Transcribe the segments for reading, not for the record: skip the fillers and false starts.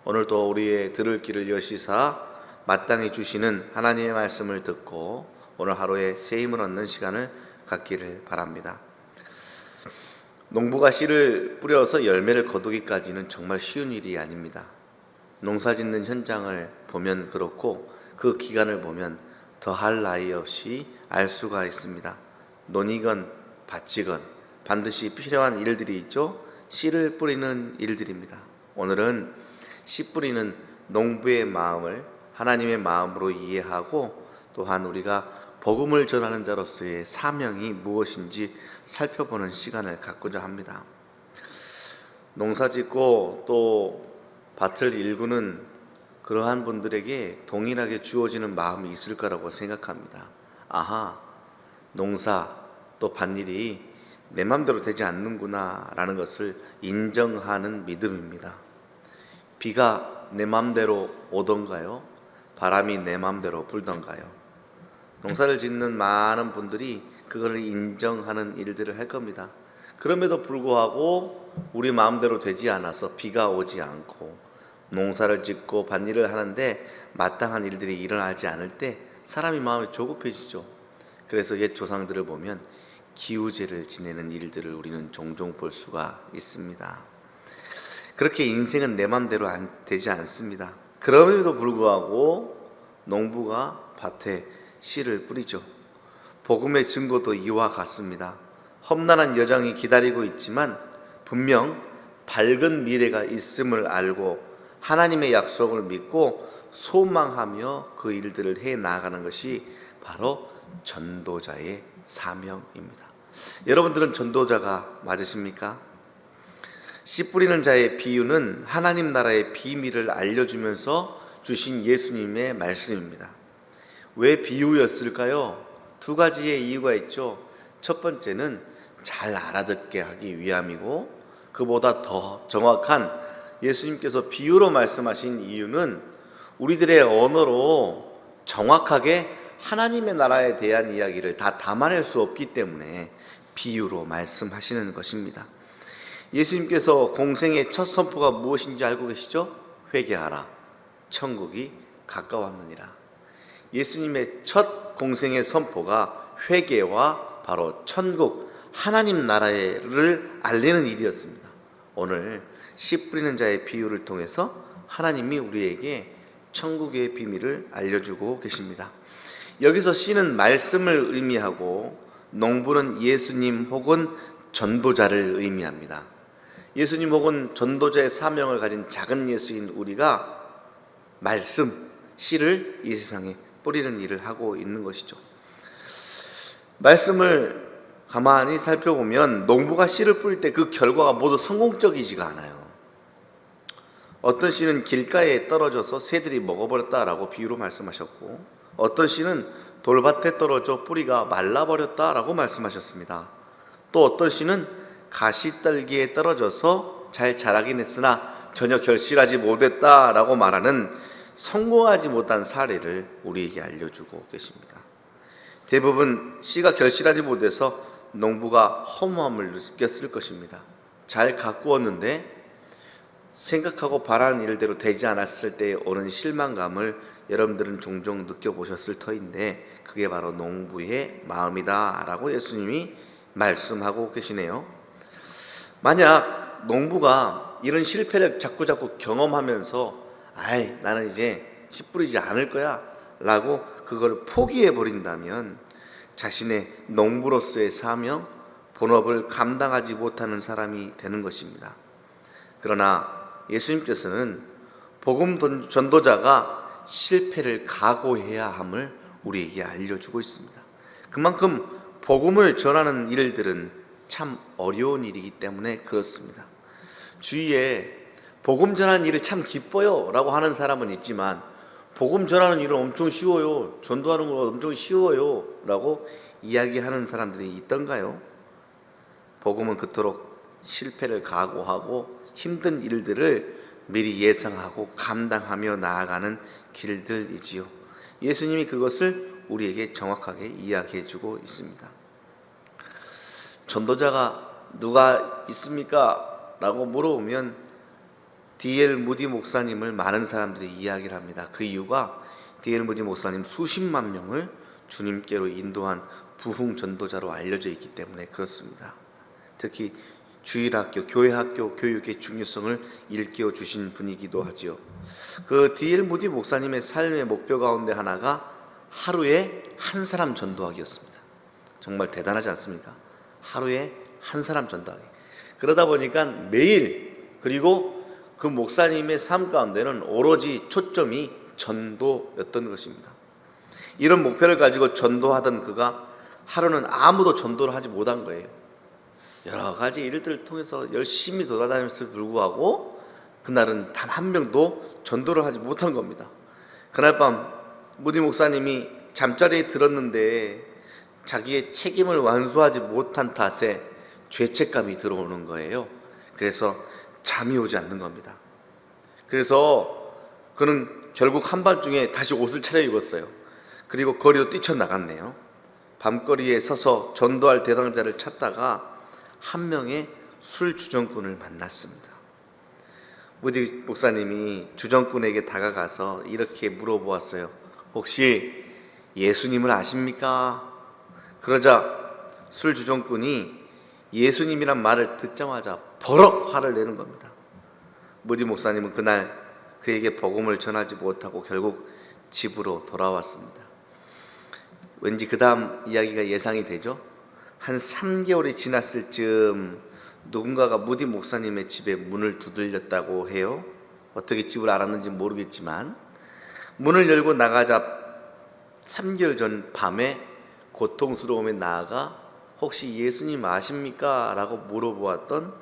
오늘도 우리의 들을 길을 여시사 마땅히 주시는 하나님의 말씀을 듣고 오늘 하루에 새 힘을 얻는 시간을 갖기를 바랍니다. 농부가 씨를 뿌려서 열매를 거두기까지는 정말 쉬운 일이 아닙니다. 농사 짓는 현장을 보면 그렇고 그 기간을 보면 더할 나위 없이 알 수가 있습니다. 논이건 밭이건 반드시 필요한 일들이 있죠. 씨를 뿌리는 일들입니다. 오늘은 씨 뿌리는 농부의 마음을 하나님의 마음으로 이해하고 또한 우리가 복음을 전하는 자로서의 사명이 무엇인지 살펴보는 시간을 갖고자 합니다. 농사 짓고 또 밭을 일구는 그러한 분들에게 동일하게 주어지는 마음이 있을 거라고 생각합니다. 아하, 농사 또 밭일이 내 맘대로 되지 않는구나 라는 것을 인정하는 믿음입니다. 비가 내 맘대로 오던가요? 바람이 내 맘대로 불던가요? 농사를 짓는 많은 분들이 그걸 인정하는 일들을 할 겁니다. 그럼에도 불구하고 우리 마음대로 되지 않아서 비가 오지 않고 농사를 짓고 밭일을 하는데 마땅한 일들이 일어나지 않을 때 사람이 마음이 조급해지죠. 그래서 옛 조상들을 보면 기우제를 지내는 일들을 우리는 종종 볼 수가 있습니다. 그렇게 인생은 내 맘대로 되지 않습니다. 그럼에도 불구하고 농부가 밭에 씨를 뿌리죠. 복음의 증거도 이와 같습니다. 험난한 여정이 기다리고 있지만 분명 밝은 미래가 있음을 알고 하나님의 약속을 믿고 소망하며 그 일들을 해 나가는 것이 바로 전도자의 사명입니다. 여러분들은 전도자가 맞으십니까? 씨 뿌리는 자의 비유는 하나님 나라의 비밀을 알려주면서 주신 예수님의 말씀입니다. 왜 비유였을까요? 두 가지의 이유가 있죠. 첫 번째는 잘 알아듣게 하기 위함이고, 그보다 더 정확한 예수님께서 비유로 말씀하신 이유는 우리들의 언어로 정확하게 하나님의 나라에 대한 이야기를 다 담아낼 수 없기 때문에 비유로 말씀하시는 것입니다. 예수님께서 공생의 첫 선포가 무엇인지 알고 계시죠? 회개하라, 천국이 가까웠느니라. 예수님의 첫 공생의 선포가 회개와 바로 천국, 하나님 나라를 알리는 일이었습니다. 오늘 씨 뿌리는 자의 비유를 통해서 하나님이 우리에게 천국의 비밀을 알려주고 계십니다. 여기서 씨는 말씀을 의미하고 농부는 예수님 혹은 전도자를 의미합니다. 예수님 혹은 전도자의 사명을 가진 작은 예수인 우리가 말씀, 씨를 이 세상에 뿌리는 일을 하고 있는 것이죠. 말씀을 가만히 살펴보면 농부가 씨를 뿌릴 때 그 결과가 모두 성공적이지가 않아요. 어떤 씨는 길가에 떨어져서 새들이 먹어버렸다라고 비유로 말씀하셨고, 어떤 씨는 돌밭에 떨어져 뿌리가 말라버렸다라고 말씀하셨습니다. 또 어떤 씨는 가시떨기에 떨어져서 잘 자라긴 했으나 전혀 결실하지 못했다라고 말하는 성공하지 못한 사례를 우리에게 알려주고 계십니다. 대부분 씨가 결실하지 못해서 농부가 허무함을 느꼈을 것입니다. 잘 가꾸었는데 생각하고 바라는 일대로 되지 않았을 때 오는 실망감을 여러분들은 종종 느껴보셨을 터인데 그게 바로 농부의 마음이다 라고 예수님이 말씀하고 계시네요. 만약 농부가 이런 실패를 자꾸 경험하면서 나는 이제 씨 뿌리지 않을 거야 라고 그걸 포기해 버린다면 자신의 농부로서의 사명, 본업을 감당하지 못하는 사람이 되는 것입니다. 그러나 예수님께서는 복음 전도자가 실패를 각오해야 함을 우리에게 알려주고 있습니다. 그만큼 복음을 전하는 일들은 참 어려운 일이기 때문에 그렇습니다. 주위에 복음 전하는 일을 참 기뻐요 라고 하는 사람은 있지만 복음 전하는 일은 엄청 쉬워요, 전도하는 거 엄청 쉬워요 라고 이야기하는 사람들이 있던가요? 복음은 그토록 실패를 각오하고 힘든 일들을 미리 예상하고 감당하며 나아가는 길들이지요. 예수님이 그것을 우리에게 정확하게 이야기해 주고 있습니다. 전도자가 누가 있습니까? 라고 물어보면 D.L. 무디 목사님을 많은 사람들이 이야기를 합니다. 그 이유가 D.L. 무디 목사님 수십만 명을 주님께로 인도한 부흥 전도자로 알려져 있기 때문에 그렇습니다. 특히 주일학교, 교회학교 교육의 중요성을 일깨워 주신 분이기도 하지요. 그 D.L. 무디 목사님의 삶의 목표 가운데 하나가 하루에 한 사람 전도하기였습니다. 정말 대단하지 않습니까? 하루에 한 사람 전도하기. 그러다 보니까 매일, 그리고 그 목사님의 삶 가운데는 오로지 초점이 전도였던 것입니다. 이런 목표를 가지고 전도하던 그가 하루는 아무도 전도를 하지 못한 거예요. 여러 가지 일들을 통해서 열심히 돌아다녔을 불구하고 그날은 단 한 명도 전도를 하지 못한 겁니다. 그날 밤 무디 목사님이 잠자리에 들었는데 자기의 책임을 완수하지 못한 탓에 죄책감이 들어오는 거예요. 그래서 잠이 오지 않는 겁니다. 그래서 그는 결국 한밤중에 다시 옷을 차려입었어요. 그리고 거리로 뛰쳐나갔네요. 밤거리에 서서 전도할 대상자를 찾다가 한 명의 술 주정꾼을 만났습니다. 무디 목사님이 주정꾼에게 다가가서 이렇게 물어보았어요. 혹시 예수님을 아십니까? 그러자 술 주정꾼이 예수님이란 말을 듣자마자 버럭 화를 내는 겁니다. 무디 목사님은 그날 그에게 복음을 전하지 못하고 결국 집으로 돌아왔습니다. 왠지 그 다음 이야기가 예상이 되죠? 한 3개월이 지났을 즈음 누군가가 무디 목사님의 집에 문을 두들렸다고 해요. 어떻게 집을 알았는지 모르겠지만 문을 열고 나가자 3개월 전 밤에 고통스러움에 나아가 혹시 예수님 아십니까? 라고 물어보았던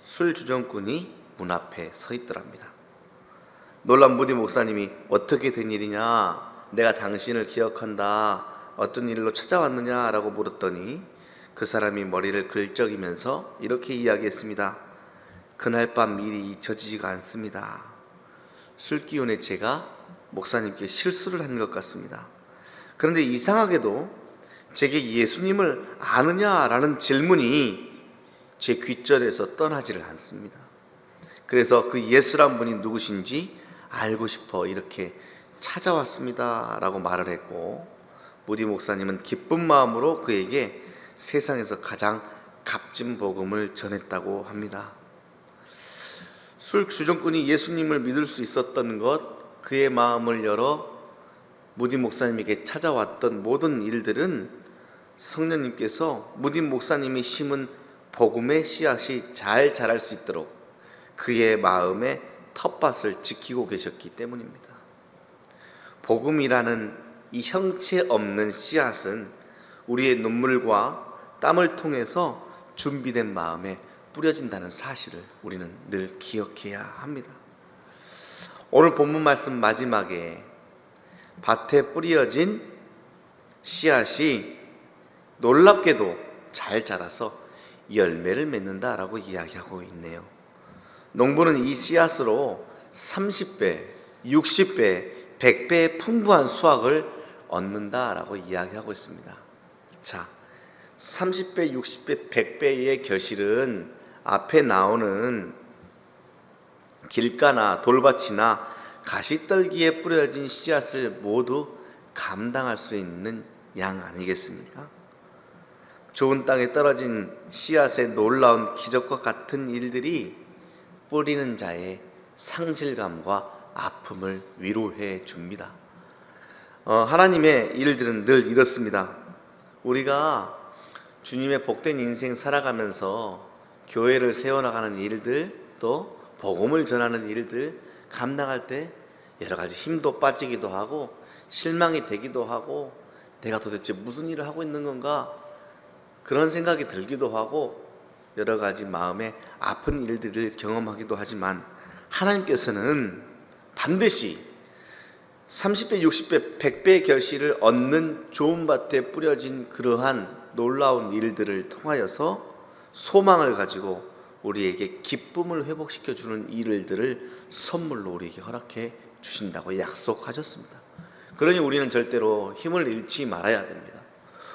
술 주정꾼이 문 앞에 서 있더랍니다. 놀란 무디 목사님이 어떻게 된 일이냐? 내가 당신을 기억한다. 어떤 일로 찾아왔느냐? 라고 물었더니 그 사람이 머리를 긁적이면서 이렇게 이야기했습니다. 그날 밤 일이 잊혀지지가 않습니다. 술 기운에 제가 목사님께 실수를 한 것 같습니다. 그런데 이상하게도 제게 예수님을 아느냐라는 질문이 제 귓절에서 떠나지를 않습니다. 그래서 그 예수란 분이 누구신지 알고 싶어 이렇게 찾아왔습니다 라고 말을 했고, 무디 목사님은 기쁜 마음으로 그에게 세상에서 가장 값진 복음을 전했다고 합니다. 술 주정꾼이 예수님을 믿을 수 있었던 것, 그의 마음을 열어 무디 목사님에게 찾아왔던 모든 일들은 성령님께서 무디 목사님이 심은 복음의 씨앗이 잘 자랄 수 있도록 그의 마음에 텃밭을 지키고 계셨기 때문입니다. 복음이라는 이 형체 없는 씨앗은 우리의 눈물과 땀을 통해서 준비된 마음에 뿌려진다는 사실을 우리는 늘 기억해야 합니다. 오늘 본문 말씀 마지막에 밭에 뿌려진 씨앗이 놀랍게도 잘 자라서 열매를 맺는다라고 이야기하고 있네요. 농부는 이 씨앗으로 30배, 60배, 100배의 풍부한 수확을 얻는다라고 이야기하고 있습니다. 자, 30배, 60배, 100배의 결실은 앞에 나오는 길가나 돌밭이나 가시떨기에 뿌려진 씨앗을 모두 감당할 수 있는 양 아니겠습니까? 좋은 땅에 떨어진 씨앗의 놀라운 기적과 같은 일들이 뿌리는 자의 상실감과 아픔을 위로해 줍니다. 하나님의 일들은 늘 이렇습니다. 우리가 주님의 복된 인생 살아가면서 교회를 세워나가는 일들, 또 복음을 전하는 일들 감당할 때 여러 가지 힘도 빠지기도 하고 실망이 되기도 하고 내가 도대체 무슨 일을 하고 있는 건가 그런 생각이 들기도 하고 여러 가지 마음에 아픈 일들을 경험하기도 하지만 하나님께서는 반드시 30배, 60배, 100배의 결실을 얻는 좋은 밭에 뿌려진 그러한 놀라운 일들을 통하여서 소망을 가지고 우리에게 기쁨을 회복시켜 주는 일들을 선물로 우리에게 허락해 주신다고 약속하셨습니다. 그러니 우리는 절대로 힘을 잃지 말아야 됩니다.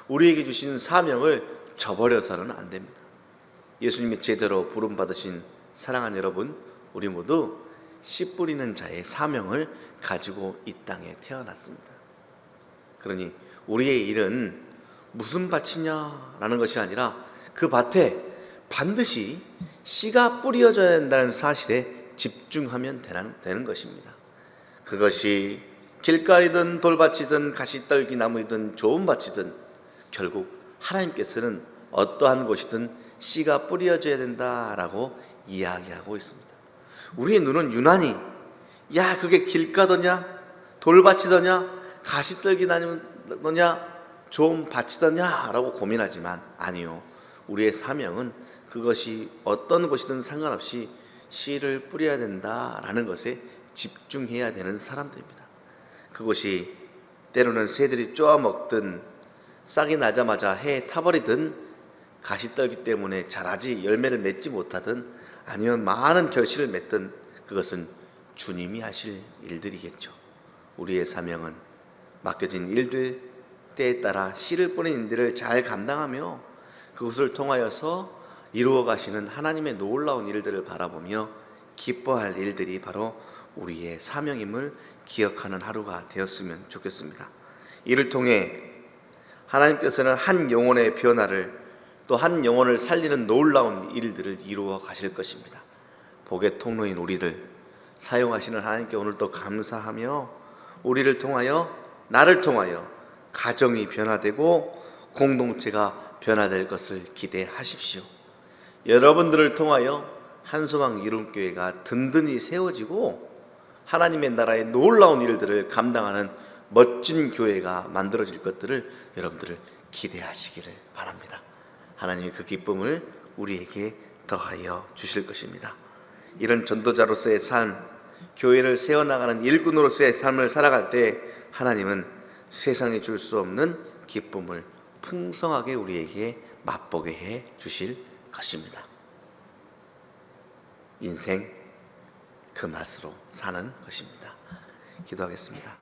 우리에게 주신 사명을 저버려서는 안 됩니다. 예수님이 제대로 부름받으신 사랑하는 여러분, 우리 모두 씨 뿌리는 자의 사명을 가지고 이 땅에 태어났습니다. 그러니 우리의 일은 무슨 밭이냐라는 것이 아니라 그 밭에 반드시 씨가 뿌려져야 된다는 사실에 집중하면 되는 것입니다. 그것이 길가이든 돌밭이든 가시떨기 나무이든 좋은 밭이든 결국 하나님께서는 어떠한 곳이든 씨가 뿌려져야 된다라고 이야기하고 있습니다. 우리의 눈은 유난히 야 그게 길가더냐 돌밭이더냐 가시떨기 나무더냐 좋은 밭이더냐 라고 고민하지만 아니요, 우리의 사명은 그것이 어떤 곳이든 상관없이 씨를 뿌려야 된다라는 것에 집중해야 되는 사람들입니다. 그것이 때로는 새들이 쪼아먹든 싹이 나자마자 해에 타버리든 가시떨기 때문에 자라지 열매를 맺지 못하든 아니면 많은 결실을 맺든 그것은 주님이 하실 일들이겠죠. 우리의 사명은 맡겨진 일들, 때에 따라 씨를 뿌리는 일들을 잘 감당하며 그것을 통하여서 이루어 가시는 하나님의 놀라운 일들을 바라보며 기뻐할 일들이 바로 우리의 사명임을 기억하는 하루가 되었으면 좋겠습니다. 이를 통해 하나님께서는 한 영혼의 변화를 또 한 영혼을 살리는 놀라운 일들을 이루어 가실 것입니다. 복의 통로인 우리들 사용하시는 하나님께 오늘도 감사하며 우리를 통하여 나를 통하여 가정이 변화되고 공동체가 변화될 것을 기대하십시오. 여러분들을 통하여 한소망 이룸교회가 든든히 세워지고 하나님의 나라의 놀라운 일들을 감당하는 멋진 교회가 만들어질 것들을 여러분들을 기대하시기를 바랍니다. 하나님이 그 기쁨을 우리에게 더하여 주실 것입니다. 이런 전도자로서의 삶, 교회를 세워나가는 일꾼으로서의 삶을 살아갈 때 하나님은 세상이 줄 수 없는 기쁨을 풍성하게 우리에게 맛보게 해 주실 것입니다. 인생 그 맛으로 사는 것입니다. 기도하겠습니다.